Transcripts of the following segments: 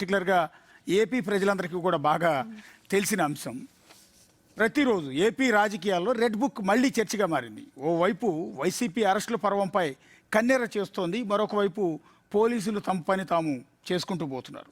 పర్టికులర్గా ఏపీ ప్రజలందరికీ కూడా బాగా తెలిసిన అంశం. ప్రతిరోజు ఏపీ రాజకీయాల్లో రెడ్ బుక్ మళ్ళీ చర్చగా మారింది. ఓవైపు వైసీపీ అరెస్టుల పర్వంపై కన్నెర చేస్తోంది, మరొక వైపు పోలీసులు తమ పని తాము చేసుకుంటూ పోతున్నారు.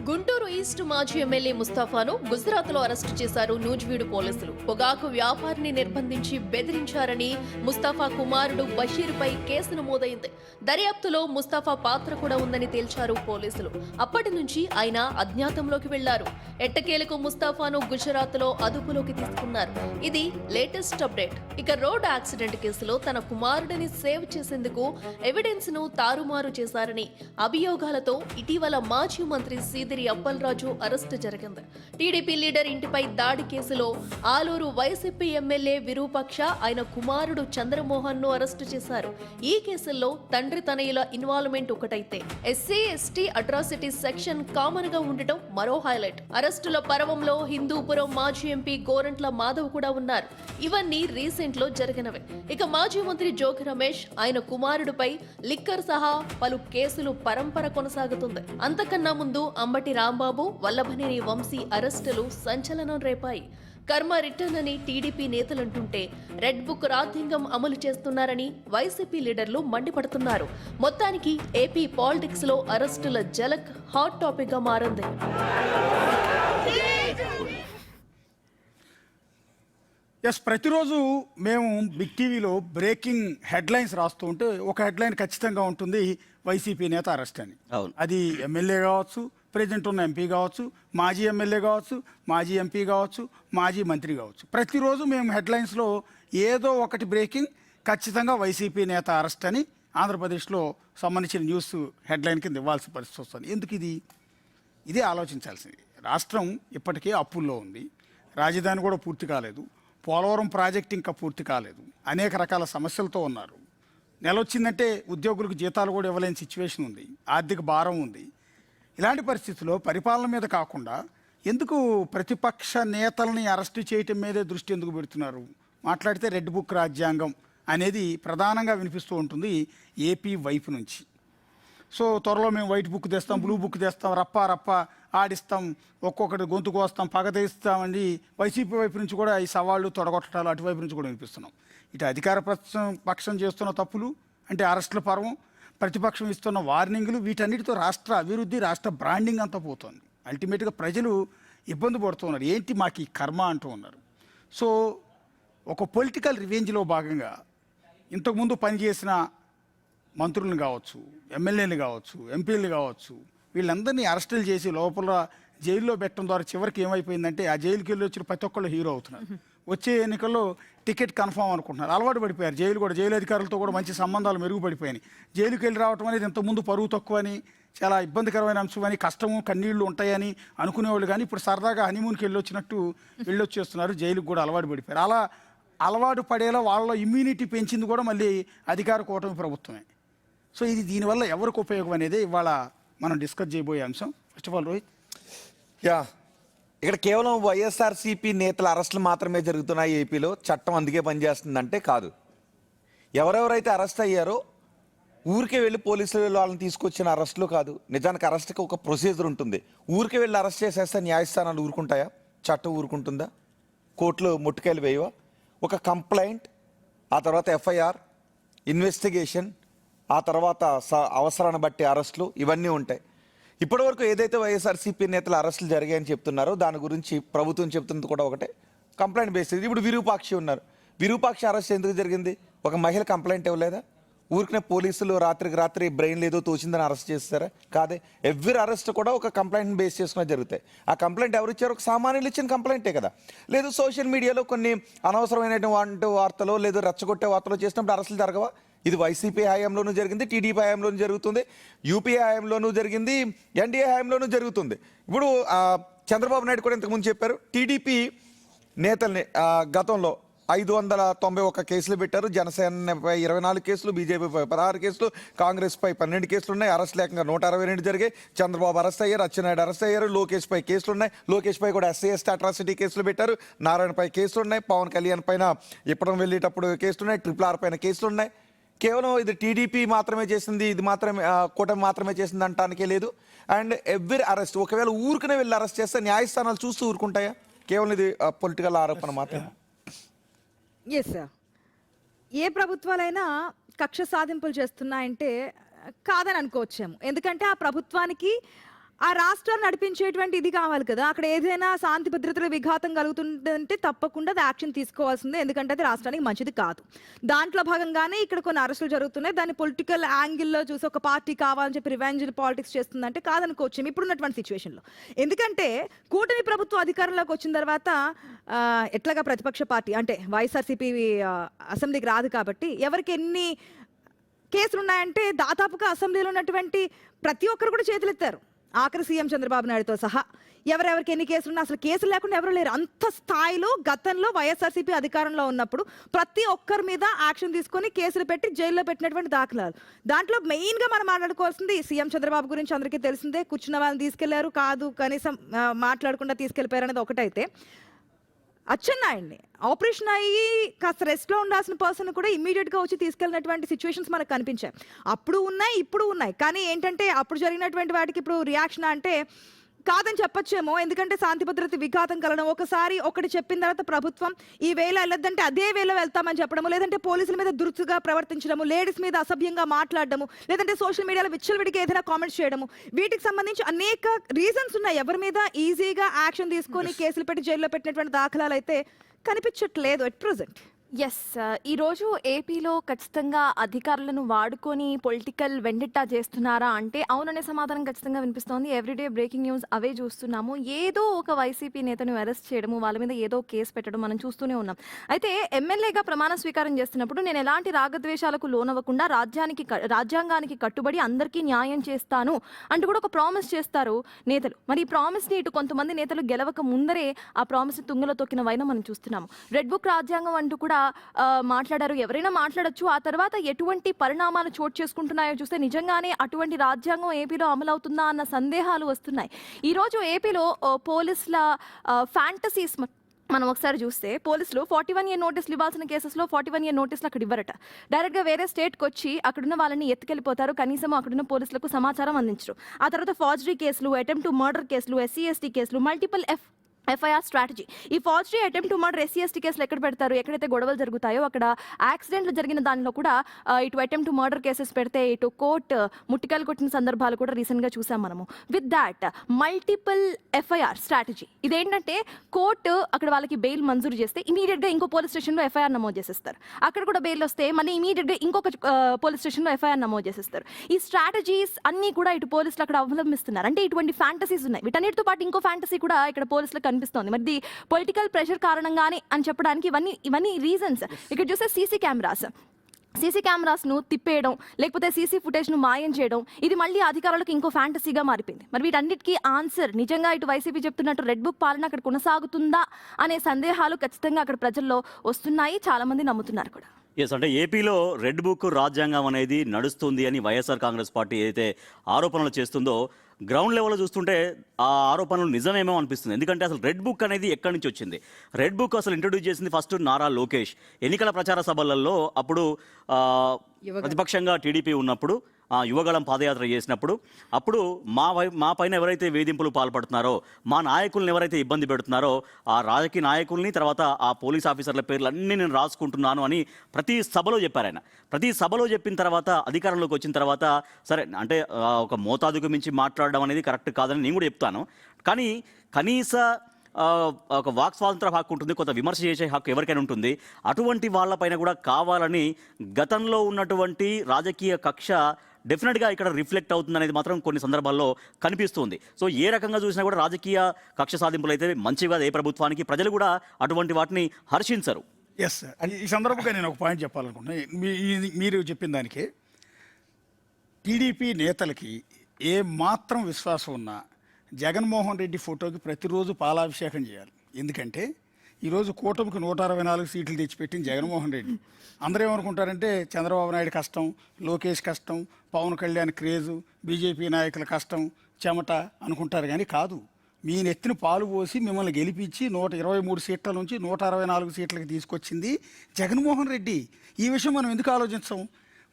గుంటూరు ఈస్ట్ మాజీ ఎమ్మెల్యే ముస్తాఫాను గుజరాత్లో అరెస్టు చేశారు నూజివీడు పోలీసులు. పొగాకు వ్యాపారిని నిర్బంధించి బెదిరించారని ముస్తాఫా కుమారుడు బషీర్పై కేసు నమోదైంది. దర్యాప్తులో ముస్తాఫా పాత్ర కూడా ఉందని తేల్చారు పోలీసులు. అప్పటి నుంచి ఆయన అజ్ఞాతంలోకి వెళ్లారు. ఎట్టకేలకు ముస్తాఫాను గుజరాత్లో అదుపులోకి తీసుకున్నారు. ఇది లేటెస్ట్ అప్డేట్. ఇక రోడ్ యాక్సిడెంట్ కేసులో తన కుమారుడిని సేవ్ చేసేందుకు ఎవిడెన్స్ ను తారుమారు చేశారని అభియోగాలతో ఇటీవల మాజీ మంత్రి సీదిరి అప్పలరాజు అరెస్టు జరిగింది. టీడీపీ లీడర్ ఇంటిపై దాడి కేసులో ఆలూరు వైసీపీ ఎమ్మెల్యే విరూపాక్ష ఆయన కుమారుడు చంద్రమోహన్ ను అరెస్టు చేశారు. ఈ కేసుల్లో తండ్రి తనయుల ఇన్వాల్వ్మెంట్ ఒకటైతే SC ST atrocity section common గా ఉండటం మరో హైలైట్. అరెస్టుల పర్వంలో హిందూపురం మాజీ ఎంపీ గోరంట్ల మాధవ్ కూడా ఉన్నారు. ఇవన్నీ రీసెంట్ లో జరిగినవే. ఇక మాజీ మంత్రి జోగి రమేష్ ఆయన కుమారుడిపై లిక్కర్ సహా పలు కేసులు పరంపర కొనసాగుతుంది. అంతకన్నా ముందు అంబటి రాంబాబు, వల్లభనేని వంశీ అరెస్టులు సంచలనం రేపాయి. కర్మ రిటర్న్ అని టీడీపీ నేతలంటుంటే రెడ్ బుక్ రాజ్యాంగం అమలు చేస్తున్నారని వైసీపీ లీడర్లు మండిపడుతున్నారు. మొత్తానికి ఏపీ పాలిటిక్స్ లో అరెస్టుల జలక్ హాట్ టాపిక్ గా మారింది. ప్రతిరోజు మేము బిగ్ టీవీలో బ్రేకింగ్ హెడ్లైన్స్ రాస్తూ ఉంటే ఒక హెడ్లైన్ ఖచ్చితంగా ఉంటుంది, వైసీపీ నేత అరెస్ట్ అని. అది ఎమ్మెల్యే కావచ్చు, ప్రెసిడెంట్ ఉన్న ఎంపీ కావచ్చు, మాజీ ఎమ్మెల్యే కావచ్చు, మాజీ ఎంపీ కావచ్చు, మాజీ మంత్రి కావచ్చు. ప్రతిరోజు మేము హెడ్లైన్స్లో ఏదో ఒకటి బ్రేకింగ్, ఖచ్చితంగా వైసీపీ నేత అరెస్ట్ అని ఆంధ్రప్రదేశ్లో సంబంధించిన న్యూస్ హెడ్లైన్ కింద ఇవ్వాల్సిన పరిస్థితి వస్తుంది. ఎందుకు ఇదే ఆలోచించాల్సింది. రాష్ట్రం ఇప్పటికే అప్పుల్లో ఉంది, రాజధాని కూడా పూర్తి కాలేదు, పోలవరం ప్రాజెక్ట్ ఇంకా పూర్తి కాలేదు, అనేక రకాల సమస్యలతో ఉన్నారు. నెల వచ్చిందంటే ఉద్యోగులకు జీతాలు కూడా ఇవ్వలేని సిచ్యువేషన్ ఉంది, ఆర్థిక భారం ఉంది. ఇలాంటి పరిస్థితుల్లో పరిపాలన మీద కాకుండా ఎందుకు ప్రతిపక్ష నేతల్ని అరెస్టు చేయటం మీదే దృష్టి ఎందుకు పెడుతున్నారు? మాట్లాడితే రెడ్ బుక్ రాజ్యాంగం అనేది ప్రధానంగా వినిపిస్తూ ఉంటుంది ఏపీ వైపు నుంచి. సో త్వరలో మేము వైట్ బుక్ తెస్తాం, బ్లూ బుక్ తెస్తాం, రప్ప ఆడిస్తాం, ఒక్కొక్కటి గొంతు కోస్తాం, పగతీస్తామని వైసీపీ వైపు నుంచి కూడా ఈ సవాళ్ళు తొడగొట్టడాలు అటువైపు నుంచి కూడా వినిపిస్తున్నాం. ఇటు అధికార పక్షం చేస్తున్న తప్పులు అంటే అరెస్టుల పర్వం, ప్రతిపక్షం ఇస్తున్న వార్నింగ్లు, వీటన్నిటితో రాష్ట్ర అభివృద్ధి, రాష్ట్ర బ్రాండింగ్ అంతా పోతుంది. అల్టిమేట్గా ప్రజలు ఇబ్బంది పడుతున్నారు. ఏంటి మాకు ఈ కర్మ అంటూ ఉన్నారు. సో ఒక పొలిటికల్ రివెంజ్లో భాగంగా ఇంతకుముందు పనిచేసిన మంత్రులను కావచ్చు, ఎమ్మెల్యేలు కావచ్చు, ఎంపీలు కావచ్చు, వీళ్ళందరినీ అరెస్టులు చేసి లోపల జైల్లో పెట్టడం ద్వారా చివరికి ఏమైపోయిందంటే ఆ జైలుకి వెళ్ళి వచ్చిన ప్రతి ఒక్కళ్ళు హీరో అవుతున్నారు. వచ్చే ఎన్నికల్లో టికెట్ కన్ఫామ్ అనుకుంటున్నారు. అలవాటు పడిపోయారు. జైలు అధికారులతో కూడా మంచి సంబంధాలు మెరుగుపడిపోయాయి. జైలుకి వెళ్ళి రావటం అనేది ఇంతకుముందు పరువు తక్కువని, చాలా ఇబ్బందికరమైన అంశం అని, కష్టము కన్నీళ్లు ఉంటాయని అనుకునేవాళ్ళు. కానీ ఇప్పుడు సరదాగా హనీమూన్కి వెళ్ళొచ్చినట్టు వెళ్ళొచ్చేస్తున్నారు. జైలుకి కూడా అలవాటు పడిపోయారు. అలా అలవాటు పడేలా వాళ్ళ ఇమ్యూనిటీ పెంచింది కూడా మళ్ళీ అధికార కూటమి ప్రభుత్వమే. సో ఇది దీనివల్ల ఎవరికి ఉపయోగం అనేది ఇవాళ మనం డిస్కస్ చేయబోయే అంశం. ఫస్ట్ ఆఫ్ ఆల్ రోహిత్, ఇక్కడ కేవలం వైఎస్ఆర్సీపీ నేతల అరెస్టులు మాత్రమే జరుగుతున్నాయి ఏపీలో, చట్టం అందుకే పనిచేస్తుందంటే కాదు. ఎవరెవరైతే అరెస్ట్ అయ్యారో ఊరికే వెళ్ళి పోలీసులు వాళ్ళని తీసుకొచ్చిన అరెస్టులు కాదు. నిజానికి అరెస్ట్కి ఒక ప్రొసీజర్ ఉంటుంది. ఊరికే వెళ్ళి అరెస్ట్ చేసేస్తే న్యాయస్థానాలు ఊరుకుంటాయా? చట్టం ఊరుకుంటుందా? కోర్టులో ముట్టుకెళ్ళి వేయవా? ఒక కంప్లైంట్, ఆ తర్వాత ఎఫ్ఐఆర్, ఇన్వెస్టిగేషన్, ఆ తర్వాత అవసరాన్ని బట్టి అరెస్టులు, ఇవన్నీ ఉంటాయి. ఇప్పటివరకు ఏదైతే వైఎస్ఆర్సీపీ నేతల అరెస్టులు జరిగాయని చెప్తున్నారో దాని గురించి ప్రభుత్వం చెప్తున్నది కూడా ఒకటే, కంప్లైంట్ బేసిస్. ఇప్పుడు విరూపాక్షి ఉన్నారు. విరూపాక్షి అరెస్ట్ ఎందుకు జరిగింది? ఒక మహిళ కంప్లైంట్ ఇవ్వలేదా? ఊరికనే పోలీసులు రాత్రికి రాత్రి బ్రెయిన్ లేదో తోచిందని అరెస్ట్ చేస్తారా? కాదే. ఎవ్రీ అరెస్ట్ కూడా ఒక కంప్లైంట్ని బేస్ చేసుకునే జరుగుతాయి. ఆ కంప్లైంట్ ఎవరు ఇచ్చారు? ఒక సామాన్యులు ఇచ్చిన కంప్లైంటే కదా. లేదు సోషల్ మీడియాలో కొన్ని అనవసరమైనటువంటి వార్తలు లేదు రెచ్చగొట్టే వార్తలు చేసినప్పుడు అరెస్టులు జరగవా? ఇది వైసీపీ హయాంలోనూ జరిగింది, టీడీపీ హయాంలోనూ జరుగుతుంది, యూపీఏ హయాంలోనూ జరిగింది, ఎన్డీఏ హయాంలోనూ జరుగుతుంది. ఇప్పుడు చంద్రబాబు నాయుడు కూడా ఇంతకుముందు చెప్పారు, టీడీపీ నేతల్ని గతంలో 591 కేసులు పెట్టారు. జనసేనపై 24 కేసులు, బీజేపీపై 16 కేసులు, కాంగ్రెస్పై 12 కేసులు ఉన్నాయి. అరెస్ట్ లేకుండా 162 జరిగాయి. చంద్రబాబు అరెస్ట్ అయ్యారు, అచ్చెన్నాయుడు అరెస్ట్ అయ్యారు, లోకేష్పై కేసులు ఉన్నాయి. లోకేష్పై కూడా ఎస్సీ ఎస్టీ అట్రాసిటీ కేసులు పెట్టారు. నారాయణపై కేసులు ఉన్నాయి. పవన్ కళ్యాణ్ పైన ఇప్పడం వెళ్ళేటప్పుడు కేసులు ఉన్నాయి. RRR పైన కేసులు ఉన్నాయి. కేవలం ఇది టీడీపీ మాత్రమే చేసింది, ఇది మాత్రమే కూటమి మాత్రమే చేసింది అంటానికే లేదు. అండ్ ఎవ్రీ అరెస్ట్ ఒకవేళ ఊరికనే వెళ్ళి అరెస్ట్ చేస్తే న్యాయస్థానాలు చూస్తూ ఊరుకుంటాయా? కేవలం ఇది పొలిటికల్ ఆరోపణ మాత్రమే. ఎస్ సార్, ఏ ప్రభుత్వాలైనా కక్ష సాధింపులు చేస్తున్నాయంటే కాదని అనుకోవచ్చేమో. ఎందుకంటే ఆ ప్రభుత్వానికి ఆ రాష్ట్రాన్ని నడిపించేటువంటి ఇది కావాలి కదా. అక్కడ ఏదైనా శాంతి భద్రతల విఘాతం కలుగుతుందంటే తప్పకుండా అది యాక్షన్ తీసుకోవాల్సిందే, ఎందుకంటే అది రాష్ట్రానికి మంచిది కాదు. దాంట్లో భాగంగానే ఇక్కడ కొన్ని అరెస్టులు జరుగుతున్నాయి. దాన్ని పొలిటికల్ యాంగిల్లో చూసి ఒక పార్టీ కావాలని చెప్పి రివెంజ్ పాలిటిక్స్ చేస్తుందంటే కాదనుకోవచ్చు ఇప్పుడున్నటువంటి సిచ్యువేషన్లో. ఎందుకంటే కూటమి ప్రభుత్వం అధికారంలోకి వచ్చిన తర్వాత ఎట్లాగా ప్రతిపక్ష పార్టీ అంటే వైఎస్ఆర్సీపీ అసెంబ్లీకి రాదు కాబట్టి ఎవరికి ఎన్ని కేసులు ఉన్నాయంటే దాదాపుగా అసెంబ్లీలో ఉన్నటువంటి ప్రతి ఒక్కరు కూడా చేతులెత్తారు, ఆఖరి సీఎం చంద్రబాబు నాయుడుతో సహా. ఎవరెవరికి ఎన్ని కేసులు ఉన్నా అసలు కేసులు లేకుండా ఎవరు లేరు. అంత స్థాయిలో గతంలో వైఎస్ఆర్సీపీ అధికారంలో ఉన్నప్పుడు ప్రతి ఒక్కరి మీద యాక్షన్ తీసుకొని కేసులు పెట్టి జైల్లో పెట్టినటువంటి దాఖలాలు. దాంట్లో మెయిన్గా మనం మాట్లాడుకోవాల్సింది సీఎం చంద్రబాబు గురించి అందరికీ తెలిసిందే. కూర్చున్న వాళ్ళని తీసుకెళ్లారు కాదు, కనీసం మాట్లాడకుండా తీసుకెళ్లిపోయారు అనేది ఒకటైతే, అచ్చెన్నాయుడిని ఆపరేషన్ అయ్యి కాస్త రెస్ట్లో ఉండాల్సిన పర్సన్ కూడా ఇమ్మీడియట్గా వచ్చి తీసుకెళ్ళినటువంటి సిచ్యువేషన్స్ మనకు కనిపించాయి. అప్పుడు ఉన్నాయి, ఇప్పుడు ఉన్నాయి. కానీ ఏంటంటే అప్పుడు జరిగినటువంటి వాటికి ఇప్పుడు రియాక్షన్ అంటే కాదని చెప్పొచ్చేమో. ఎందుకంటే శాంతి భద్రత విఘాతం కలడం, ఒకసారి ఒకటి చెప్పిన తర్వాత ప్రభుత్వం ఈ వేళ వెళ్ళొద్దంటే అదే వేళ వెళ్తామని చెప్పడము, లేదంటే పోలీసుల మీద దురుసుగా ప్రవర్తించడము, లేడీస్ మీద అసభ్యంగా మాట్లాడడము, లేదంటే సోషల్ మీడియాలో విచ్చలవిడిగా ఏదైనా కామెంట్స్ చేయడము, వీటికి సంబంధించి అనేక రీజన్స్ ఉన్నాయి. ఎవరి మీద ఈజీగా యాక్షన్ తీసుకొని కేసులు పెట్టి జైల్లో పెట్టినటువంటి దాఖలాలు అయితే కనిపించట్లేదు ఎట్ ప్రెజెంట్. ఎస్, ఈరోజు ఏపీలో ఖచ్చితంగా అధికారులను వాడుకొని పొలిటికల్ వెండిట్టా చేస్తున్నారా అంటే అవుననే సమాధానం ఖచ్చితంగా వినిపిస్తోంది. ఎవ్రీడే బ్రేకింగ్ న్యూస్ అవే చూస్తున్నాము. ఏదో ఒక వైసీపీ నేతను అరెస్ట్ చేయడము, వాళ్ళ మీద ఏదో కేసు పెట్టడం మనం చూస్తూనే ఉన్నాం. అయితే ఎమ్మెల్యేగా ప్రమాణ స్వీకారం చేస్తున్నప్పుడు నేను ఎలాంటి రాగద్వేషాలకు లోనవ్వకుండా రాజ్యాంగానికి కట్టుబడి అందరికీ న్యాయం చేస్తాను అంటూ కూడా ఒక ప్రామిస్ చేస్తారు నేతలు. మరి ఈ ప్రామిస్ని ఇటు కొంతమంది నేతలు గెలవక ముందరే ఆ ప్రామిస్ని తుంగలో తొక్కిన వైనం మనం చూస్తున్నాము. రెడ్ బుక్ రాజ్యాంగం అంటూ కూడా మాట్లాడారు. ఎవరైనా మాట్లాడొచ్చు. ఆ తర్వాత ఎటువంటి పరిణామాలు చోటు చేసుకుంటున్నాయో చూస్తే నిజంగానే అటువంటి రాజ్యాంగం ఏపీలో అమలవుతుందా అన్న సందేహాలు వస్తున్నాయి. ఈరోజు ఏపీలో పోలీసుల ఫ్యాంటసీస్ మనం ఒకసారి చూస్తే పోలీసులు 41A నోటీసులు ఇవ్వాల్సిన కేసెస్లో 41A నోటీసులు అక్కడ ఇవ్వరట. డైరెక్ట్గా వేరే స్టేట్కి వచ్చి అక్కడున్న వాళ్ళని ఎత్తుకెళ్ళిపోతారు. కనీసం అక్కడున్న పోలీసులకు సమాచారం అందించరు. ఆ తర్వాత ఫార్జరీ కేసులు, అటెంప్ట్ టు మర్డర్ కేసులు, SC/ST కేసులు, మల్టిపుల్ FIR స్ట్రాటజీ. ఈ forgery, attempt to murder, SC/ST కేసులు ఎక్కడ పెడతారు? ఎక్కడైతే గొడవలు జరుగుతాయో అక్కడ యాక్సిడెంట్లు జరిగిన దానిలో కూడా ఇటు అటెంప్ట్ టు మర్డర్ కేసెస్ పెడితే ఇటు కోర్టు ముట్టికాయలు కొట్టిన సందర్భాలు కూడా రీసెంట్గా చూసాం మనము. With that multiple FIR strategy. ఇదేంటంటే కోర్టు అక్కడ వాళ్ళకి బెయిల్ మంజూరు చేస్తే ఇమీడియట్గా ఇంకో పోలీస్ స్టేషన్లో FIR నమోదు చేసేస్తారు. అక్కడ కూడా బెయిల్ వస్తే మళ్ళీ ఇమీడియట్గా ఇంకొక పోలీస్ స్టేషన్లో FIR నమోదు చేసేస్తారు. ఈ స్ట్రాటజీస్ అన్నీ కూడా ఇటు పోలీసులు అక్కడ అవలంబిస్తున్నారు. అంటే ఇటువంటి ఫ్యాంటసీస్ ఉన్నాయి. వీటన్నిటితో పాటు ఇంకో ఫ్యాంటసీ కూడా ఇక్కడ పోలీసులకు కనిపిస్తోంది. మరి పొలిటికల్ ప్రెషర్ కారణంగానే అని చెప్పడానికి ఇవన్నీ రీజన్స్. ఇక్కడ చూస్తే సీసీ కెమెరాస్ను తిప్పేయడం, లేకపోతే సీసీ ఫుటేజ్ను మాయం చేయడం, ఇది మళ్ళీ అధికారులకు ఇంకో ఫ్యాంటసీగా మారిపోయింది. మరి వీటన్నిటికీ ఆన్సర్ నిజంగా ఇటు వైసీపీ చెప్తున్నట్టు రెడ్ బుక్ పాలన అక్కడ కొనసాగుతుందా అనే సందేహాలు ఖచ్చితంగా అక్కడ ప్రజల్లో వస్తున్నాయి. చాలా మంది నమ్ముతున్నారు కూడా. ఎస్, అంటే ఏపీలో రెడ్ బుక్ రాజ్యాంగం అనేది నడుస్తుంది అని వైఎస్ఆర్ కాంగ్రెస్ పార్టీ ఏదైతే ఆరోపణలు చేస్తుందో గ్రౌండ్ లెవెల్లో చూస్తుంటే ఆ ఆరోపణలు నిజమేమో అనిపిస్తుంది. ఎందుకంటే అసలు రెడ్ బుక్ అనేది ఎక్కడి నుంచి వచ్చింది? రెడ్ బుక్ అసలు ఇంట్రొడ్యూస్ చేసింది ఫస్ట్ నారా లోకేష్ ఎన్నికల ప్రచార సభలలో. అప్పుడు ప్రతిపక్షంగా టీడీపీ ఉన్నప్పుడు యువగళం పాదయాత్ర చేసినప్పుడు అప్పుడు మా పైన ఎవరైతే వేధింపులు పాల్పడుతున్నారో, మా నాయకుల్ని ఎవరైతే ఇబ్బంది పెడుతున్నారో ఆ రాజకీయ నాయకుల్ని, తర్వాత ఆ పోలీస్ ఆఫీసర్ల పేర్లన్నీ నేను రాసుకుంటున్నాను అని ప్రతి సభలో చెప్పారు ఆయన. ప్రతి సభలో చెప్పిన తర్వాత అధికారంలోకి వచ్చిన తర్వాత సరే అంటే ఒక మోతాదుకు మించి మాట్లాడడం అనేది కరెక్ట్ కాదని నేను కూడా చెప్తాను. కానీ కనీస ఒక వాక్ స్వాతంత్ర హక్కు ఉంటుంది, కొంత విమర్శ చేసే హక్కు ఎవరికైనా ఉంటుంది. అటువంటి వాళ్ళపైన కూడా కావాలని గతంలో ఉన్నటువంటి రాజకీయ కక్ష డెఫినెట్గా ఇక్కడ రిఫ్లెక్ట్ అవుతుంది అనేది మాత్రం కొన్ని సందర్భాల్లో కనిపిస్తుంది. సో ఏ రకంగా చూసినా కూడా రాజకీయ కక్ష సాధింపులు అయితే మంచిగా ఏ ప్రభుత్వానికి, ప్రజలు కూడా అటువంటి వాటిని హర్షించరు. ఎస్ సార్, ఈ సందర్భంగా నేను ఒక పాయింట్ చెప్పాలనుకుంటున్నాను. మీరు చెప్పిన దానికి టీడీపీ నేతలకి ఏ మాత్రం విశ్వాసం ఉన్నా జగన్మోహన్ రెడ్డి ఫోటోకి ప్రతిరోజు పాలాభిషేకం చేయాలి. ఎందుకంటే ఈరోజు కూటమికి 164 సీట్లు తెచ్చిపెట్టింది జగన్మోహన్ రెడ్డి. అందరూ ఏమనుకుంటారంటే చంద్రబాబు నాయుడు కష్టం, లోకేష్ కష్టం, పవన్ కళ్యాణ్ క్రేజు, బీజేపీ నాయకుల కష్టం, చెమట అనుకుంటారు. కానీ కాదు, మీ నెత్తిన పాలు పోసి మిమ్మల్ని గెలిపించి 123 సీట్ల నుంచి 164 సీట్లకి తీసుకొచ్చింది జగన్మోహన్ రెడ్డి. ఈ విషయం మనం ఎందుకు ఆలోచించాం?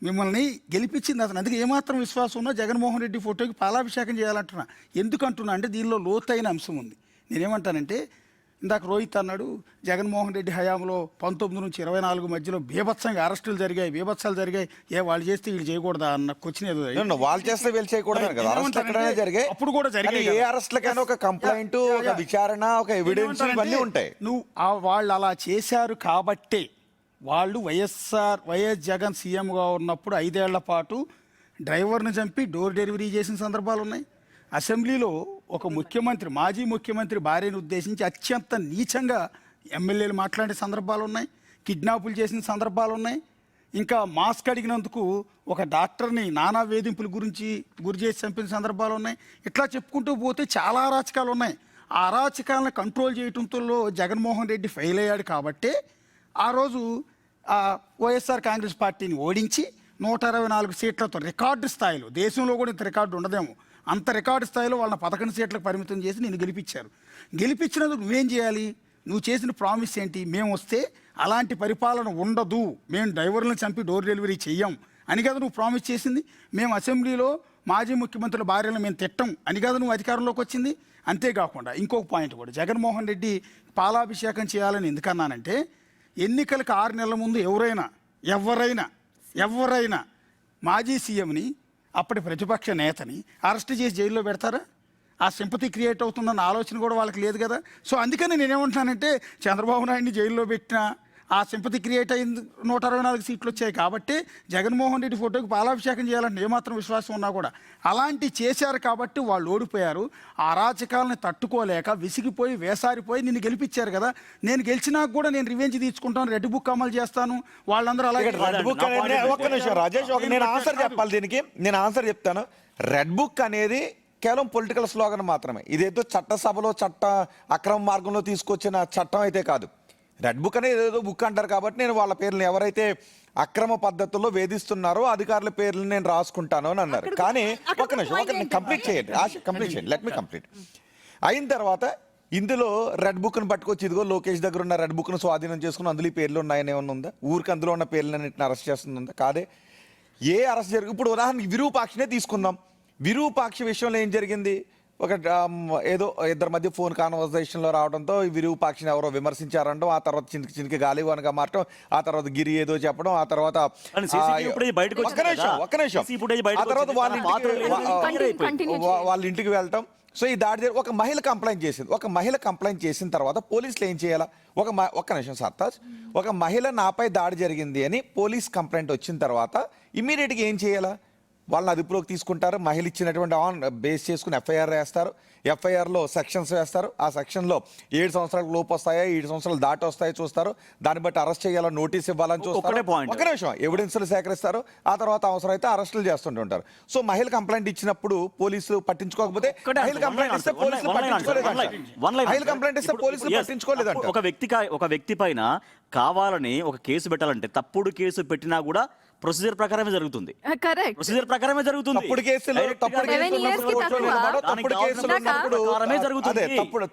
మిమ్మల్ని గెలిపించింది అతను. అందుకే ఏమాత్రం విశ్వాసం ఉన్నా జగన్మోహన్ రెడ్డి ఫోటోకి పాలాభిషేకం చేయాలంటున్నా. ఎందుకంటున్నా అంటే దీనిలో లోతైన అంశం ఉంది. నేనేమంటానంటే, ఇందాక రోహిత్ అన్నాడు జగన్మోహన్ రెడ్డి హయాంలో 19 నుంచి 24 మధ్యలో బీభత్సంగా అరెస్టులు జరిగాయి, బీభత్సాలు జరిగాయి, వాళ్ళు చేస్తే వీళ్ళు చేయకూడదా అన్న క్వశ్చన్ ఏదో. వాళ్ళు చేస్తే వీళ్ళు చేయకూడదు కదా, అరెస్ట్ ఎక్కడైనా జరిగాయి, అప్పుడు కూడా జరిగాయి. ఏ అరెస్ట్లకైనా ఒక కంప్లైంట్, ఒక విచారణ, ఒక ఎవిడెన్స్ ఇవన్నీ ఉంటాయి. నువ్వు వాళ్ళు అలా చేశారు కాబట్టే వాళ్ళు వైఎస్ జగన్ సీఎంగా ఉన్నప్పుడు 5 ఏళ్ల పాటు డ్రైవర్ని చంపి డోర్ డెలివరీ చేసిన సందర్భాలు ఉన్నాయి. అసెంబ్లీలో ఒక ముఖ్యమంత్రి, మాజీ ముఖ్యమంత్రి భార్యను ఉద్దేశించి అత్యంత నీచంగా ఎమ్మెల్యేలు మాట్లాడే సందర్భాలు ఉన్నాయి. కిడ్నాపులు చేసిన సందర్భాలు ఉన్నాయి. ఇంకా మాస్క్ అడిగినందుకు ఒక డాక్టర్ని నానా వేధింపుల గురించి గురి చేసి చంపిన సందర్భాలు ఉన్నాయి. ఇట్లా చెప్పుకుంటూ పోతే చాలా అరాచకాలు ఉన్నాయి. ఆ అరాచకాలను కంట్రోల్ చేయటంతో జగన్మోహన్ రెడ్డి ఫెయిల్ అయ్యాడు కాబట్టే ఆ రోజు వైఎస్ఆర్ కాంగ్రెస్ పార్టీని ఓడించి 124 సీట్లతో రికార్డు స్థాయిలో, దేశంలో కూడా ఇంత రికార్డు ఉండదేమో, అంత రికార్డు స్థాయిలో వాళ్ళని 11 సీట్లకు పరిమితం చేసి నేను గెలిపించారు. గెలిపించినందుకు నువ్వేం చేయాలి? నువ్వు చేసిన ప్రామిస్ ఏంటి? మేము వస్తే అలాంటి పరిపాలన ఉండదు, మేము డ్రైవర్లను చంపి డోర్ డెలివరీ చెయ్యం అని కదా నువ్వు ప్రామిస్ చేసింది. మేము అసెంబ్లీలో మాజీ ముఖ్యమంత్రుల భార్యలను మేము తిట్టం అని కదా నువ్వు అధికారంలోకి వచ్చింది. అంతేకాకుండా ఇంకొక పాయింట్ కూడా, జగన్మోహన్ రెడ్డి పాలాభిషేకం చేయాలని ఎందుకన్నానంటే, ఎన్నికలకు 6 నెలల ముందు ఎవరైనా మాజీ సీఎంని, అప్పటి ప్రతిపక్ష నేతని అరెస్ట్ చేసి జైల్లో పెడతారా? ఆ సింపతి క్రియేట్ అవుతుందన్న ఆలోచన కూడా వాళ్ళకి లేదు కదా. సో అందుకని నేనేమంటున్నానంటే, చంద్రబాబు నాయుడిని జైల్లో పెట్టినా ఆ సింపతి క్రియేట్ అయింది, 124 సీట్లు వచ్చాయి కాబట్టి జగన్మోహన్ రెడ్డి ఫోటోకి పాలాభిషేకం చేయాలంటే ఏమాత్రం విశ్వాసం ఉన్నా కూడా అలాంటి చేశారు కాబట్టి వాళ్ళు ఓడిపోయారు. ఆ అరాచకాలను తట్టుకోలేక విసిగిపోయి వేసారిపోయి నిన్ను గెలిపించారు కదా. నేను గెలిచినాక కూడా నేను రివెంజ్ తీసుకుంటాను, రెడ్ బుక్ అమలు చేస్తాను, వాళ్ళందరూ అలాగే. రెడ్ బుక్ అనేది ఒక్క నిమిషం రాజేష్, నేను ఆన్సర్ చెప్పాలి దీనికి. నేను ఆన్సర్ చెప్తాను. రెడ్ బుక్ అనేది కేవలం పొలిటికల్ స్లోగన్ మాత్రమే. ఇదేదో చట్టసభలో అక్రమ మార్గంలో తీసుకొచ్చిన చట్టం అయితే కాదు. రెడ్ బుక్ అనేది ఏదో బుక్ అంటారు కాబట్టి నేను వాళ్ళ పేర్లను ఎవరైతే అక్రమ పద్ధతుల్లో వేధిస్తున్నారో అధికారుల పేర్లను నేను రాసుకుంటాను అని అన్నారు. కానీ ఒక నిమిషం కంప్లీట్ చేయండి, లెట్ మీ కంప్లీట్. అయిన తర్వాత ఇందులో రెడ్ బుక్ను పట్టుకొచ్చి ఇదిగో లోకేష్ దగ్గర ఉన్న రెడ్ బుక్ను స్వాధీనం చేసుకుని అందులో ఈ పేర్లు ఉన్నాయని ఏమన్నా ఉందా? ఊరికి అందులో ఉన్న పేర్లన్నింటిని అరెస్ట్ చేస్తుందా? కాదే. ఏ అరెస్ట్ జరిగి, ఇప్పుడు ఉదాహరణకి విరూపాక్షినే తీసుకుందాం. విరూపాక్షి విషయంలో ఏం జరిగింది? ఒక ఏదో ఇద్దరి మధ్య ఫోన్ కాన్వర్సేషన్లో రావడంతో విరూపాక్షిని ఎవరో విమర్శించారంటం, ఆ తర్వాత చినికి గాలివానగా మారటం, ఆ తర్వాత గిరి ఏదో చెప్పడం, ఆ తర్వాత ఒక్క నిమిషం ఆ తర్వాత వాళ్ళ ఇంటికి వెళ్ళటం. సో ఈ దాడి ఒక మహిళ కంప్లైంట్ చేసింది. ఒక మహిళ కంప్లైంట్ చేసిన తర్వాత పోలీసులు ఏం చేయాలా? ఒక్క నిమిషం సర్తాజ్, ఒక మహిళ నాపై దాడి జరిగింది అని పోలీస్ కంప్లైంట్ వచ్చిన తర్వాత ఇమ్మీడియట్గా ఏం చేయాలా? వాళ్ళని అదుపులోకి తీసుకుంటారు. మహిళ ఇచ్చినటువంటి బేస్ చేసుకుని ఎఫ్ఐఆర్ వేస్తారు. ఎఫ్ఐఆర్లో సెక్షన్స్ వేస్తారు. ఆ సెక్షన్లో 7 సంవత్సరాలకు లోపు వస్తాయా, 7 సంవత్సరాలు దాటి వస్తాయో చూస్తారు. దాన్ని బట్టి అరెస్ట్ చేయాలని నోటీస్ ఇవ్వాలని చూస్తారు. ఒక నిమిషం ఎవిడెన్స్లు సేకరిస్తారు. ఆ తర్వాత అవసరమైతే అరెస్టులు చేస్తుంటారు. సో మహిళ కంప్లైంట్ ఇచ్చినప్పుడు పోలీసులు పట్టించుకోకపోతే, మహిళ కంప్లైంట్ ఇస్తే పోలీసులు పట్టించుకోలేదంట. ఒక వ్యక్తి పైన కావాలని ఒక కేసు పెట్టాలంటే, తప్పుడు కేసు పెట్టినా కూడా ప్రొసీజర్ ప్రకారమే జరుగుతుంది. కరెక్ట్, ప్రొసీజర్ ప్రకారమే జరుగుతుంది.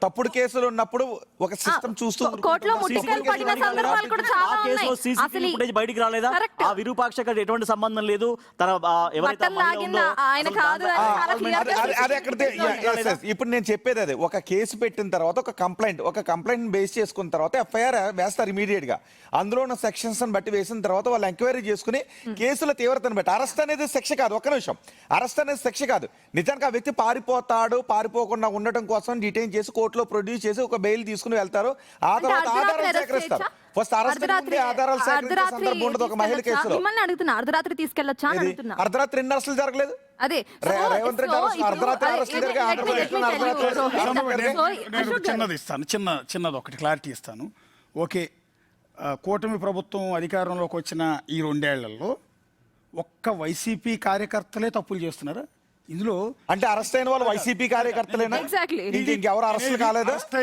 తప్పుడు కేసులు ఉన్నప్పుడు ఒక సిస్టమ్ చూస్తూ బయటికి రాలేదా? ఆ విరూపాక్షకి ఎటువంటి సంబంధం లేదు. తన ఇప్పుడు నేను చెప్పేది అదే. ఒక కేసు పెట్టిన తర్వాత ఒక కంప్లైంట్ బేస్ చేసుకున్న తర్వాత ఎఫ్ఐఆర్ వేస్తారు ఇమీడియట్ గా. అందులో ఉన్న సెక్షన్స్ బట్టి వేసిన తర్వాత వాళ్ళు ఎంక్వైరీ చేసుకుని కేసుల తీవ్రతను బట్టి. అరెస్ట్ అనేది శిక్ష కాదు. ఒక్క నిమిషం, అరెస్ట్ అనేది శిక్ష కాదు. నిజానికి ఆ వ్యక్తి పారిపోకుండా ఉండటం కోసం డిటైన్ చేసి కోర్టులో ప్రొడ్యూస్ చేసి ఒక బెయిల్ తీసుకుని వెళ్తారు. ఆ తర్వాత ఆధారాలు సేకరిస్తారు. ఫస్ట్ అరెస్ట్ ఆధారాలు సేకరించే సందర్భం ఉండదు. ఒక మహిళ కేసులో అర్ధరాత్రి తీసుకెళ్లొచ్చా? అర్ధరాత్రి 2 అరెస్టులు జరగలేదు. అదే రేవంత్ రెడ్డి అర్ధరాత్రి అరెస్టులు చిన్నది ఒకటి క్లారిటీ ఇస్తాను. ఓకే, కూటమి ప్రభుత్వం అధికారంలోకి వచ్చిన ఈ 2 ఏళ్లలో ఒక్క వైసీపీ కార్యకర్తలే తప్పులు చేస్తున్నారా ఇందులో? అంటే అరెస్ట్ అయిన వాళ్ళు వైసీపీ కార్యకర్తలేనా? ఇంకెవరు అరెస్టులు కాలేదు? అరెస్ట్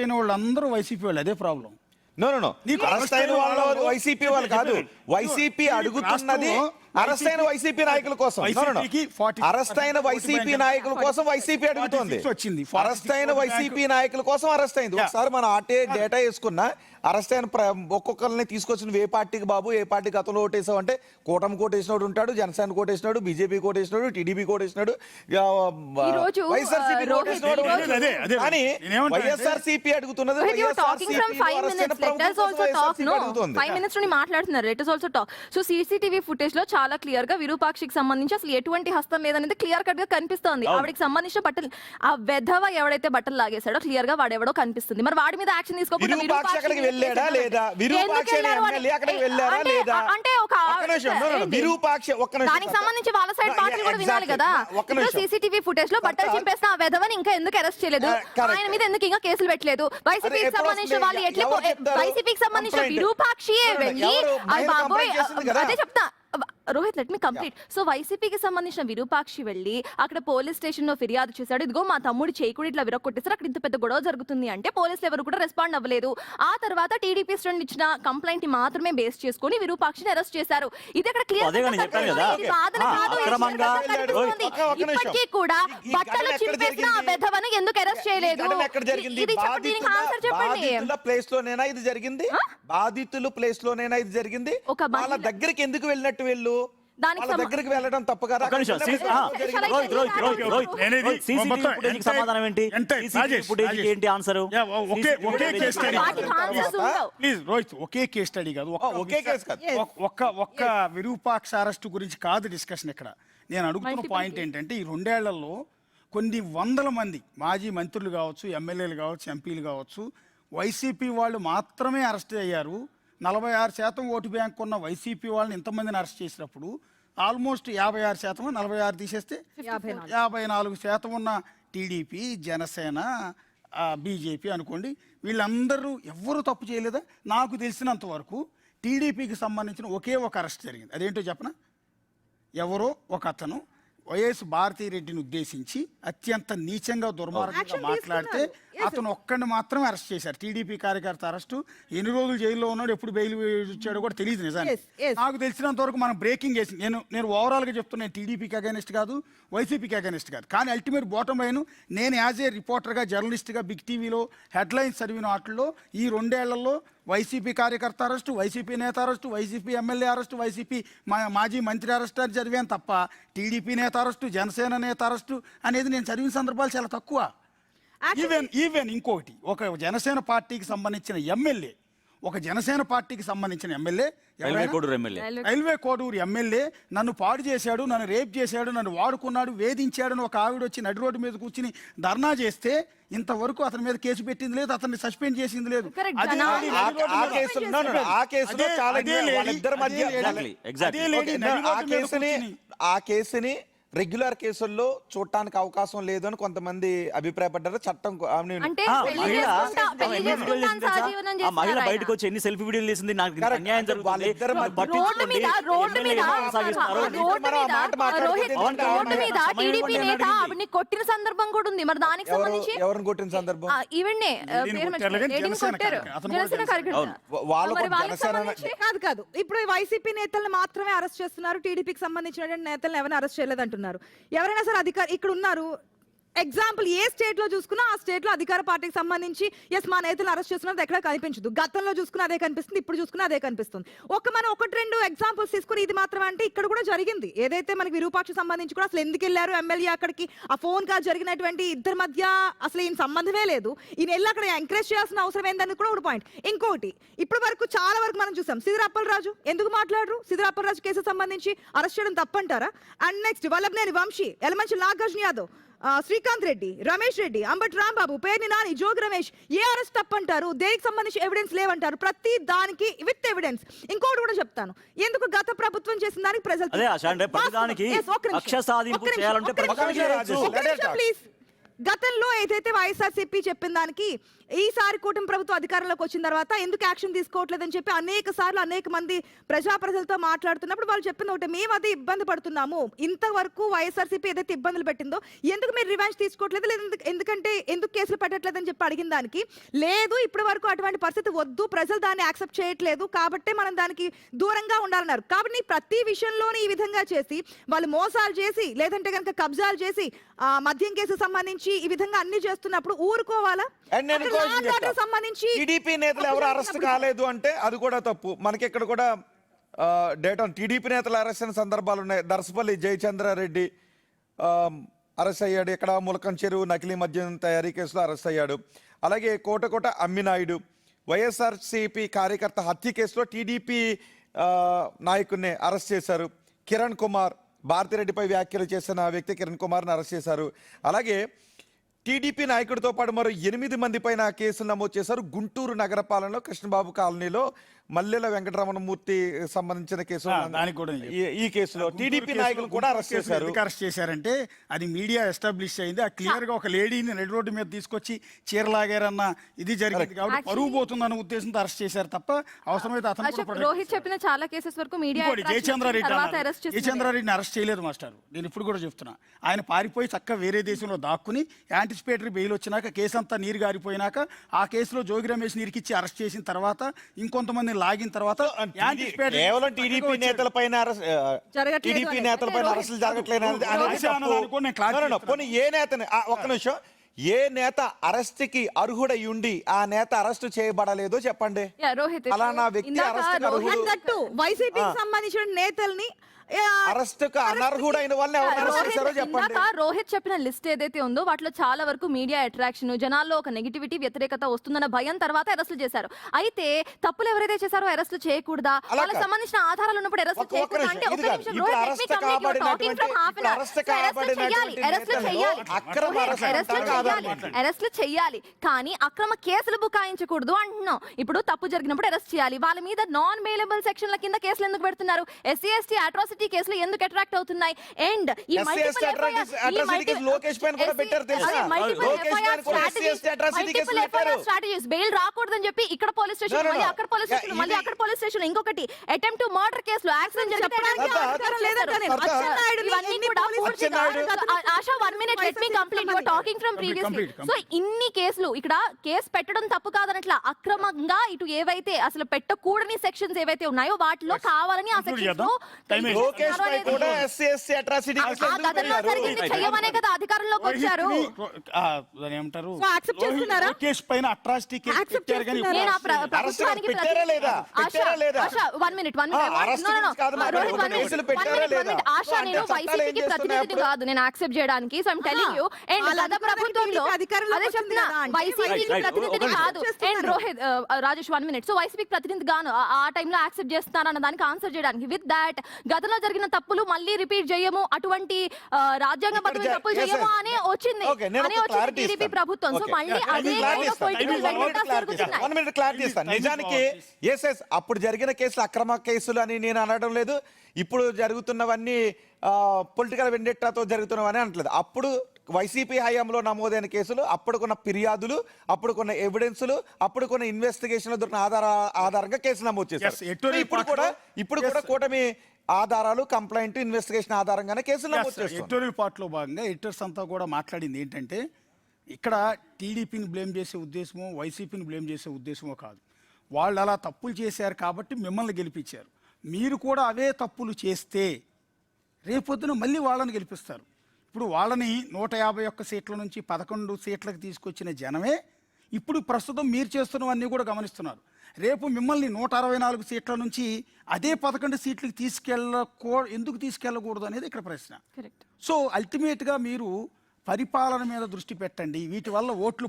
అయిన వాళ్ళందరూ వైసీపీ వాళ్ళు. అదే ప్రాబ్లం. నో, నీకు అరెస్ట్ అయిన వాళ్ళు వైసీపీ వాళ్ళు కాదు. వైసీపీ అడుగుతున్నది అరెస్ట్ అయిన వైసీపీ నాయకుల కోసం వైసీపీకి 40% అరెస్ట్ అయిన వైసీపీ నాయకుల కోసం వైసీపీ అడుగుతోంది. 46 వచ్చింది. అరెస్ట్ అయిన వైసీపీ నాయకుల కోసం అరెస్ట్ అయింది. ఒకసారి మన డేటా వేసుకున్నా అరెస్ట్ అయిన ఒక్కొక్కరిని తీసుకొచ్చిన ఏ పార్టీకి బాబు, ఏ పార్టీ గతంలో ఓటేసావు అంటే కూటమి కోటేసినాడు ఉంటాడు, జనసేన కోటేసినాడు, బీజేపీ కోటేసినాడు, టీడీపీ కోటేసినాడు, ఈరోజు, వైఎస్ఆర్సీపీ కోటేసినాడు. అదే కానీ నేనేమంటానంటే- వైఎస్ఆర్సీపీ అడుగుతున్నది But you're talking from 5 arrest అయిన minutes. Let us ప్రభుత్వం also talk. వైఎస్ఆర్సీపీ No, అడుగుతోంది. 5 minutes నుండి మాట్లాడుతున్నారు. Let us also talk. So CCTV footage లో చాలా క్లియర్ గా విరూపాక్షికి సంబంధించి అసలు ఎటువంటి హస్తం లేదనేది క్లియర్ కట్ గా కనిపిస్తోంది. ఆవిడకి సంబంధించిన బట్టలు, ఆ వెధవ ఎవడైతే బట్టలు లాగేశాడో క్లియర్ గా వాడెవడో కనిపిస్తుంది. మరి వాడి మీద యాక్షన్ తీసుకోకుండా విరూపాక్షి అక్కడికి వెళ్ళాడా లేదా? విరూపాక్షి అనే ఎమ్మెల్యే అక్కడికి వెళ్ళారా లేదా? అంటే ఒక ఒక్క నిమిషం, no, no, no. విరూపాక్షి ఒక్క నిమిషం. దానికి సంబంధించి వాళ్ళ సైడ్ పార్టీలు కూడా వినాలి Exactly. కదా. ఒక్క ఇప్పుడు నిమిషం. సీసీటీవీ ఫుటేజ్ లో బట్టలు చింపేసిన ఆ వెధవని ఇంకా ఎందుకు అరెస్ట్ చేయలేదు? correct. ఆయన మీద ఎందుకు ఇంకా కేసులు పెట్టలేదు? వైసీపీకి ఎప్పుడు సంబంధించిన వస్తుంది? వాళ్ళు ఎట్లా ఎవరు చెప్తారు? వైసీపీకి సంబంధించిన Complaint. విరూపాక్షియే ఎవరు? వెళ్ళి మహిళ అది బాబోయ్ complaint చేసింది కదా? అదే చెప్తా Rohit, let me complete. So వైసీపీకి సంబంధించిన విరూపాక్షి వెళ్ళి అక్కడ పోలీస్ స్టేషన్ లో ఫిర్యాదు చేశాడు. ఇదిగో మా తమ్ముడు చేయి కూడా ఇట్లా విరక్కొట్టేసారు, అక్కడ ఇంత పెద్ద గొడవ జరుగుతుంది అంటే పోలీసులు ఎవరు కూడా రెస్పాండ్ అవ్వలేదు. ఆ తర్వాత టీడీపీ స్టూడెంట్ ఇచ్చిన కంప్లైంట్ ని మాత్రమే బేస్ చేసుకొని విరూపాక్షిని అరెస్ట్ చేశారు. ఇది అక్కడ అదే కానీ చెప్పాను కదా. అక్రమంగా ఇప్పటికీ కూడా బట్టలు చింపేసిన ఆ వెధవను ఎందుకు అరెస్ట్ చేయలేదు? ఎక్కడ జరిగింది? ఇది చెప్పండి, దీనికి ఆన్సర్ చెప్పండి. బాధితుల ప్లేస్ లోనేనా ఇది జరిగింది? బాధితులు ప్లేస్ లోనేనా ఇది జరిగింది? ఒక వాళ్ళ దగ్గరికి ఎందుకు వెళ్ళినట్టు వెళ్ళు? దానికి వాళ్ళ దగ్గరికి వెళ్ళడం తప్పు కదా? ఒక్క నిమిషం. ఫుటేజ్ సమాధానం ఏంటి? రాజేష్, ఫుటేజ్ ఏంటి ఆన్సర్? ఒకే కేస్ స్టడీ. వాటికి ఆన్సర్స్ ఉండవు. Please Rohit, okay case study కాదు. ఒకే కేసు కాదు. ఒక్క విరూపాక్ష అరెస్ట్ గురించి కాదు డిస్కషన్ ఇక్కడ. నేను అడుగుతున్న పాయింట్ ఏంటంటే ఈ 2 ఏళ్లలో కొన్ని వందల మంది మాజీ మంత్రులు కావచ్చు, ఎమ్మెల్యేలు కావచ్చు, ఎంపీలు కావచ్చు, వైసీపీ వాళ్ళు మాత్రమే అరెస్ట్ అయ్యారు. 46% ఓటు బ్యాంక్ ఉన్న వైసీపీ వాళ్ళని ఇంతమందిని అరెస్ట్ చేసినప్పుడు ఆల్మోస్ట్ 56%, 46 తీసేస్తే 54% ఉన్న టీడీపీ, జనసేన, బీజేపీ అనుకోండి, వీళ్ళందరూ ఎవ్వరూ తప్పు చేయలేదా? నాకు తెలిసినంత వరకు టీడీపీకి సంబంధించిన ఒకే ఒక అరెస్ట్ జరిగింది. అదేంటో చెప్పనా? ఎవరో ఒక అతను వైఎస్ భారతీరెడ్డిని ఉద్దేశించి అత్యంత నీచంగా దుర్మార్గంగా Action మాట్లాడితే తీసుకున్నారు. అతను ఒక్కడిని మాత్రమే అరెస్ట్ చేశారు. టీడీపీ కార్యకర్త అరెస్టు. ఎన్ని రోజులు జైల్లో ఉన్నాడు, ఎప్పుడు బెయిల్ ఇచ్చాడో కూడా తెలియదు నిజానికి. Yes. నాకు తెలిసినంత వరకు మనం బ్రేకింగ్ చేసి నేను ఓవరాల్గా చెప్తున్నాను, టీడీపీకి అగైనెస్ట్ కాదు, వైసీపీకి అగైనెస్ట్ కాదు. కానీ అల్టిమేట్ బాటమ్ లైన్ నేను యాజ్ ఏ రిపోర్టర్గా, జర్నలిస్ట్గా బిగ్ టీవీలో హెడ్లైన్స్ చదివిన వాటిల్లో ఈ 2 ఏళ్లలో వైసీపీ కార్యకర్త అరెస్టు, వైసీపీ నేత arrest, YCP MLA arrest, YCP మాజీ మంత్రి అరెస్టు అని చదివాను తప్ప టీడీపీ నేత అరెస్టు, జనసేన నేత అరెస్టు అనేది నేను చదివిన సందర్భాలు చాలా తక్కువ. ఈవెన్ ఇంకొకటి, ఒక జనసేన పార్టీకి సంబంధించిన ఎమ్మెల్యే, రైల్వే కోడూరు ఎమ్మెల్యే నన్ను పాడు చేశాడు, నన్ను రేప్ చేశాడు, నన్ను వాడుకున్నాడు, వేధించాడని ఒక ఆవిడ వచ్చి నడి రోడ్డు మీద కూర్చుని ధర్నా చేస్తే ఇంతవరకు అతని మీద కేసు పెట్టింది లేదు, అతన్ని సస్పెండ్ చేసింది లేదు. Correct. అదే జనా- లేడీ నడి రోడ్డు ఆ మీద- కేసులో ఆ కేసులో అదే- చాలా అదే లేడీ- వాళ్ళిద్దరి మధ్య అదే లేడీ- Exactly. అదే లేడీ నడి రోడ్డు మీద కూర్చుని- ఆ కేసుని రెగ్యులర్ కేసుల్లో చూడటానికి అవకాశం లేదు అని కొంతమంది అభిప్రాయపడ్డారు. చట్టం అంటే ఆ పెళ్లి మహిళ చేసుకుంటా- ఆమె పెళ్లి ఎన్ని వీడియోలు చేసుకుంటాను, చేసింది సహజీవనం తెలుసా? ఆ మహిళ చేస్తున్నారు బయటకు ఆయన. వచ్చి ఎన్ని సెల్ఫీ వీడియోలు చేసింది, నాకు Correct. అన్యాయం జరుగుతుంది, వాళ్ళిద్దరి మధ్య- రోడ్డు మీద టీడీపీ నేత ఆవిడని కొట్టిన సందర్భం కూడా ఉంది. మరి దానికి సంబంధించి ఎవరిని కొట్టిన సందర్భం? ఈవెన్నే లేడీని కొట్టారు కానీ జనసేన కొట్టారు. కార్యకర్త. అతను కూడా జనసేన కార్యకర్త. వాళ్ళు మరి కూడా వాళ్ళకి జనసేన సంబంధించి కాదు ఇప్పుడు వైసీపీ నేతలను మాత్రమే అరెస్ట్ చేస్తున్నారు, టీడీపీకి సంబంధించిన నేతలను ఎవరైనా అరెస్ట్ చేయలేదు అంటున్నారు. ఎవరైనా సరే అధికారి ఇక్కడ ఉన్నారు, ఎగ్జాంపుల్ ఏ స్టేట్ లో చూసుకున్నా ఆ స్టేట్ లో అధికార పార్టీకి సంబంధించి ఎస్ మా నేతలు అరెస్ట్ చేస్తున్నది ఎక్కడ కనిపించదు. గతంలో చూసుకున్నా అదే కనిపిస్తుంది, ఇప్పుడు చూసుకున్నా అదే కనిపిస్తుంది. మనం 1-2 ఎగ్జాంపుల్స్ తీసుకుని ఇది మాత్రం అంటే ఇక్కడ కూడా జరిగింది. ఏదైతే మనకి విరూపాక్ష సంబంధించి కూడా అసలు ఎందుకు వెళ్ళారు ఎమ్మెల్యే అక్కడికి, ఆ ఫోన్ కాల్ జరిగినటువంటి ఇద్దరి మధ్య అసలు ఈయన సంబంధమే లేదు, ఈయన వెళ్ళి అక్కడ ఎంకరేజ్ చేయాల్సిన అవసరం ఏందని కూడా ఒక పాయింట్. ఇంకోటి, ఇప్పటి వరకు చాలా వరకు మనం చూసాం సిద్దిరాపల్రాజు ఎందుకు మాట్లాడరు, సిద్దిరాపల్రాజు కేసు సంబంధించి అరెస్ట్ చేయడం తప్పంటారా? అండ్ నెక్స్ట్ వల్లభనేని వంశీ, ఎలమంచి నాగార్జున యాదవ్, శ్రీకాంత్ రెడ్డి, రమేష్ రెడ్డి, అంబటి రాంబాబు, పేర్ని నాని, జోగి రమేష్, ఏ అరెస్ట్ తప్పంటారు? దేనికి సంబంధించి ఎవిడెన్స్ లేవంటారు? ప్రతి దానికి విత్ ఎవిడెన్స్. ఇంకోటి కూడా చెప్తాను, ఎందుకు గత ప్రభుత్వం చేసిన దానికి ప్రజలు అదే ఆశ అంటే ప్రతిదానికి కక్ష సాధింపు చేయాలంటే ప్లీజ్ గతంలో ఏదైతే వైఎస్ఆర్సీపీ చెప్పిన దానికి ఈసారి కూటమి ప్రభుత్వం అధికారంలోకి వచ్చిన తర్వాత ఎందుకు యాక్షన్ తీసుకోవట్లేదని చెప్పి అనేక సార్లు అనేక మంది ప్రజలతో మాట్లాడుతున్నప్పుడు వాళ్ళు చెప్పింది ఒకటి, మేము అది ఇబ్బంది పడుతున్నాము, ఇంతవరకు వైఎస్ఆర్సీపీ ఏదైతే ఇబ్బందులు పెట్టిందో ఎందుకు మీరు రివెంజ్ తీసుకోవట్లేదు, లేదు ఎందుకంటే ఎందుకు కేసులు పెట్టట్లేదని చెప్పి అడిగిన దానికి, లేదు ఇప్పటి వరకు అటువంటి పరిస్థితి వద్దు, ప్రజలు దాన్ని యాక్సెప్ట్ చేయట్లేదు కాబట్టి మనం దానికి దూరంగా ఉండాలన్నారు. కాబట్టి ప్రతి విషయంలోనే ఈ విధంగా చేసి వాళ్ళు మోసాలు చేసి లేదంటే కనుక కబ్జాలు చేసి మద్యం కేసు సంబంధించి ఈ విధంగా అన్ని చేస్తున్నప్పుడు ఊరుకోవాలా? సంబంధించి టీడీపీ నేతలు ఎవరు అరెస్ట్ కాలేదు అంటే అది కూడా తప్పు. మనకి ఇక్కడ కూడా డేటా టీడీపీ నేతలు అరెస్ట్ అయిన సందర్భాలు ఉన్నాయి. దర్శపల్లి జయచంద్రారెడ్డి అరెస్ట్ అయ్యాడు, ఇక్కడ ములకం చెరువు నకిలీ మద్యం తయారీ కేసులో అరెస్ట్ అయ్యాడు. అలాగే కోటకోట అమ్మినాయుడు వైఎస్ఆర్సీపీ కార్యకర్త హత్య కేసులో టీడీపీ నాయకుడిని అరెస్ట్ చేశారు. కిరణ్ కుమార్ భారతిరెడ్డిపై వ్యాఖ్యలు చేసిన వ్యక్తి కిరణ్ కుమార్ని అరెస్ట్ చేశారు. అలాగే టీడీపీ నాయకుడితో పాటు మరో 8 మంది పైన కేసులు నమోదు చేశారు. గుంటూరు నగరపాలనలో కృష్ణబాబు కాలనీలో మల్లెల వెంకటరమణమూర్తి సంబంధించిన కేసులో ఈ కేసులో టీడీపీ నాయకులు కూడా అరెస్ట్ చేశారు. అరెస్ట్ చేశారంటే అది మీడియా ఎస్టాబ్లిష్ అయింది. ఆ క్లియర్ గా ఒక లేడీని రెడ్ రోడ్డు మీద తీసుకొచ్చి చీరలాగారన్న ఇది జరిగింది కాబట్టి పరువు పోతుందన్న ఉద్దేశంతో అరెస్ట్ చేశారు తప్ప అవసరమైతే అతను రోహిత్ చెప్పిన చాలా కేసెస్ వరకు మీడియా జయచంద్రారెడ్డిని అరెస్ట్ చేయలేదు మాస్టర్. నేను ఇప్పుడు కూడా చెప్తున్నా, ఆయన పారిపోయి చక్కగా వేరే దేశంలో దాక్కుని యాంటిసిపేటరీ బెయిల్ వచ్చినాక కేసు అంతా నీరు గారిపోయినాక ఆ కేసులో జోగి రమేష్ నీరుకిచ్చి అరెస్ట్ చేసిన తర్వాత ఇంకొంతమంది లాగిన తర్వాత కేవలం టీడీపీ నేతల పైన టీడీపీ నేతల పైన అరెస్టులు జరగట్లేదు. ఏ నేతని ఒక్క నిమిషం, ఏ నేత అరెస్ట్ కి అర్హుడై ఉండి ఆ నేత అరెస్ట్ చేయబడలేదో చెప్పండి. అలానా వ్యక్తి అరెస్ట్ వైసీపీకి సంబంధించిన నేతల్ని అరెస్ట్ అనర్హుడైన వాళ్ళని ఎవరు అరెస్ట్ చేశారో చెప్పండి. రోహిత్ చెప్పిన లిస్ట్ ఏదైతే ఉందో వాటిలో చాలా వరకు మీడియా అట్రాక్షన్, జనాల్లో ఒక నెగిటివిటీ వ్యతిరేకత వస్తుందన్న భయం తర్వాత అరెస్టులు చేశారు. అయితే తప్పులు ఎవరైతే చేశారో అరెస్టులు చేయకూడదా, వాళ్ళకి సంబంధించిన ఆధారాలు ఉన్నప్పుడు అరెస్టులు చేయకూడదా అంటే ఒక నిమిషం అరెస్టులు చేయాలి కానీ అక్రమ కేసులు బుకాయించకూడదు అంటున్నాం. ఇప్పుడు తప్పు జరిగినప్పుడు అరెస్ట్ చేయాలి. వాళ్ళ మీద నాన్ బెయిలబుల్ సెక్షన్ల కింద కేసులు ఎందుకు పెడుతున్నారు? ఎస్సీ ఎస్టీ అట్రాసిటీ కేసులు ఎందుకు అట్రాక్ట్ అవుతున్నాయి? అండ్ ఈ స్ట్రాటజీస్ బెయిల్ రాకూడదని చెప్పి ఇక్కడ పోలీస్ స్టేషన్ మళ్ళీ అక్కడ పోలీస్ స్టేషన్ మళ్ళీ అక్కడ పోలీస్ స్టేషన్ ఇంకొకటి అటెంప్ట్ టు మర్డర్ కేసులో యాక్సిడెంట్ జరిగితే ASHA 1 minute let me complete, you are talking from previously. So ఇన్ని కేసులు ఇక్కడ కేసు పెట్టడం తప్పు కాదనట్లా, అక్రమంగా ఇటు ఏవైతే అసలు పెట్టకూడని సెక్షన్స్ ఏవైతే ఉన్నాయో వాటిలో కావాలని ఆ సెక్షన్స్ చేయమనే కదా అధికారంలోకి వచ్చారు. కాదు నేను యాక్సెప్ట్ చేయడానికి. So I'm telling you, and గత ప్రభుత్వంలో అదే చెప్తున్నా వైసీపీకి ప్రతినిధిని కాదు. And Rohit Rajesh 1 minute. So వైసీపీకి ప్రతినిధి గాను ఆ టైంలో యాక్సెప్ట్ చేస్తానన్న దానికి ఆన్సర్ చేయడానికి విత్ దాట్ గతంలో జరిగిన తప్పులు మళ్ళీ రిపీట్ చేయము, అటువంటి రాజ్యాంగబద్ధ తప్పులు చేయము అని వచ్చింది టీడీపీ ప్రభుత్వం. సో మళ్ళీ అదే నిజానికి అప్పుడు జరిగిన కేసులు అక్రమ కేసులు అని నేను అనడం లేదు. ఇప్పుడు జరుగుతున్నవన్నీ పొలిటికల్ వెండెట్టాతో జరుగుతున్నవని అనట్లేదు. అప్పుడు వైసీపీ హయాంలో నమోదైన కేసులు, అప్పుడుకున్న ఫిర్యాదులు, అప్పుడుకున్న ఎవిడెన్సులు, అప్పుడుకున్న ఇన్వెస్టిగేషన్ దొరికిన ఆధారంగా కేసు నమోదు చేశారు. ఇప్పుడు కూడా కూటమి ఆధారాలు, కంప్లైంట్, ఇన్వెస్టిగేషన్ ఆధారంగానే కేసులు నమోదు చేస్తారు. ఎడిటోరియల్ పార్ట్లో భాగంగా ఎడిటర్స్ అంతా కూడా మాట్లాడింది ఏంటంటే ఇక్కడ టీడీపీని బ్లేమ్ చేసే ఉద్దేశమో వైసీపీని బ్లేమ్ చేసే ఉద్దేశమో కాదు. వాళ్ళు అలా తప్పులు చేశారు కాబట్టి మిమ్మల్ని గెలిపించారు. మీరు కూడా అవే తప్పులు చేస్తే రేపొద్దున మళ్ళీ వాళ్ళని గెలిపిస్తారు. ఇప్పుడు వాళ్ళని 151 సీట్ల నుంచి 11 సీట్లకు తీసుకొచ్చిన జనమే ఇప్పుడు ప్రస్తుతం మీరు చేస్తున్నవన్నీ కూడా గమనిస్తున్నారు. రేపు మిమ్మల్ని 164 సీట్ల నుంచి అదే 11 సీట్లకు ఎందుకు తీసుకెళ్ళకూడదు అనేది ఇక్కడ ప్రశ్న. సో అల్టిమేట్గా మీరు పరిపాలన మీద దృష్టి పెట్టండి. వీటి వల్ల ఓట్లు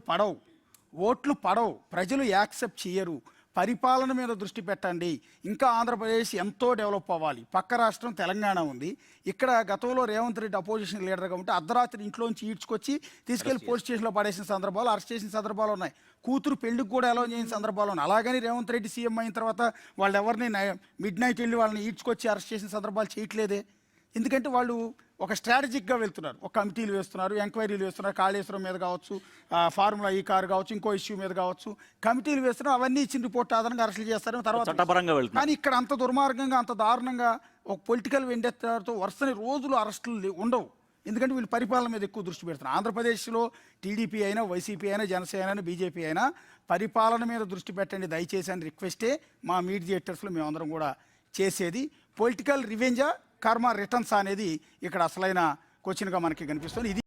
పడవు, ప్రజలు యాక్సెప్ట్ చేయరు. పరిపాలన మీద దృష్టి పెట్టండి. ఇంకా ఆంధ్రప్రదేశ్ ఎంతో డెవలప్ అవ్వాలి. పక్క రాష్ట్రం తెలంగాణ ఉంది. ఇక్కడ గతంలో రేవంత్ రెడ్డి అపోజిషన్ లీడర్ కాబట్టి అర్ధరాత్రి ఇంట్లోంచి ఈడ్చుకొచ్చి తీసుకెళ్లి పోలీస్ స్టేషన్లో పడేసిన సందర్భాలు, అరెస్ట్ చేసిన సందర్భాలు ఉన్నాయి. కూతురు పెళ్లికి కూడా అలౌ చేయని సందర్భాలు ఉన్నాయి. అలాగని రేవంత్ రెడ్డి సీఎం అయిన తర్వాత వాళ్ళు ఎవరిని మిడ్ నైట్ వెళ్ళి వాళ్ళని ఈడ్చుకొచ్చి అరెస్ట్ చేసిన సందర్భాలు చేయట్లేదే. ఎందుకంటే వాళ్ళు ఒక స్ట్రాటజిక్గా వెళ్తున్నారు. ఒక కమిటీలు వేస్తున్నారు, ఎంక్వైరీలు వేస్తున్నారు, కాళేశ్వరం మీద కావచ్చు, ఫార్ములా ఈ కారు కావచ్చు, ఇంకో ఇష్యూ మీద కావచ్చు, కమిటీలు వేస్తున్నారు. అవన్నీ ఇచ్చిన రిపోర్ట్ ఆధారంగా అరెస్టులు చేస్తారు తర్వాత. చట్టపరంగా వెళ్తున్నారు. కానీ ఇక్కడ అంత దుర్మార్గంగా, అంత దారుణంగా ఒక పొలిటికల్ వెండెత్తాతో వరుసని రోజులు అరెస్టులు ఉండవు. ఎందుకంటే వీళ్ళు పరిపాలన మీద ఎక్కువ దృష్టి పెడుతున్నారు. ఆంధ్రప్రదేశ్లో టీడీపీ అయినా, వైసీపీ అయినా, జనసేన అయినా, బీజేపీ అయినా పరిపాలన మీద దృష్టి పెట్టండి దయచేసి అని రిక్వెస్టే మా మీడియేటర్స్లో మేమందరం కూడా చేసేది. పొలిటికల్ రివెంజా, కర్మ రిటర్న్స్ అనేది ఇక్కడ అసలైన క్వశ్చన్గా మనకి కనిపిస్తుంది. ఇది